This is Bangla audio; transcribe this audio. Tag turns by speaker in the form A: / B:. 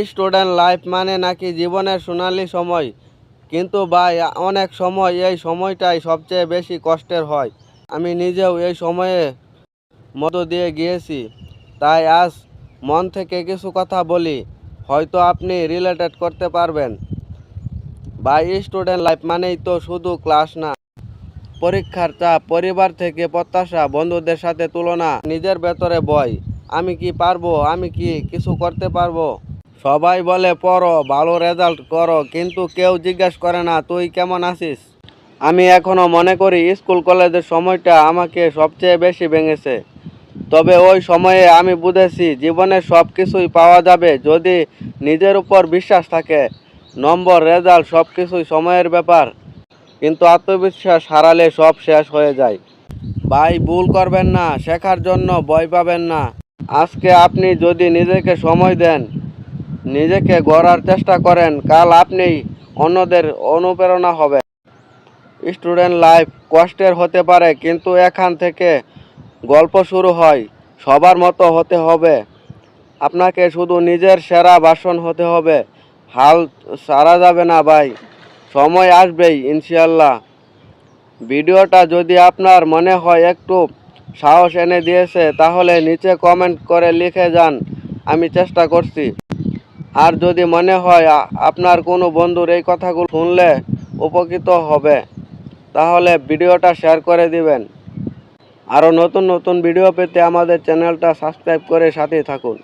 A: স্টুডেন্ট লাইফ মানে নাকি জীবনের সোনালি সময়, কিন্তু ভাই অনেক সময় এই সময়টাই সবচেয়ে বেশি কষ্টের হয়। আমি নিজেও এই সময়ে মধ্য দিয়ে গিয়েছি, তাই আজ মন থেকে কিছু কথা বলি, হয়তো আপনি রিলেটেড করতে পারবেন। ভাই স্টুডেন্ট লাইফ মানেই তো শুধু ক্লাস না, পরীক্ষার চাপ, পরিবার থেকে প্রত্যাশা, বন্ধুদের সাথে তুলনা, নিজের ভেতরে ভয়, আমি কি পারবো, আমি কি কিছু করতে পারবো। সবাই বলে পড়ো, ভালো রেজাল্ট করো, কিন্তু কেউ জিজ্ঞেস করে না তুই কেমন আছিস। আমি এখনো মনে করি স্কুল কলেজের সময়টা আমাকে সবচেয়ে বেশি ভেঙেছে। তবে ওই সময়ে আমি বুঝেছি জীবনের সব কিছুই পাওয়া যাবে যদি নিজের উপর বিশ্বাস থাকে। নম্বর, রেজাল্ট সব কিছুই সময়ের ব্যাপার, কিন্তু আত্মবিশ্বাস হারালে সব শেষ হয়ে যায়। ভাই ভুল করবেন না, শেখার জন্য ভয় পাবেন না। আজকে আপনি যদি নিজেকে সময় দেন, নিজেকে গড়ার চেষ্টা করেন, কাল আপনি অন্যদের অনুপ্রেরণা হবেন। স্টুডেন্ট লাইফ কষ্টের হতে পারে, কিন্তু এখান থেকে গল্প শুরু হয়। সবার মতো হতে হবে, আপনাকে শুধু নিজের সেরা ভার্সন হতে হবে। হাল ছাড়া যাবে না ভাই, সময় আসবেই ইনশাল্লাহ। ভিডিওটা যদি আপনার মনে হয় একটু সাহস এনে দিয়েছে, তাহলে নিচে কমেন্ট করে লিখে যান আমি চেষ্টা করছি। আর যদি মনে হয় আপনার কোনো বন্ধুর এই কথাগুলো শুনলে উপকৃত হবে, তাহলে ভিডিওটা শেয়ার করে দিবেন। আরও নতুন নতুন ভিডিও পেতে আমাদের চ্যানেলটা সাবস্ক্রাইব করে সাথেই থাকুন।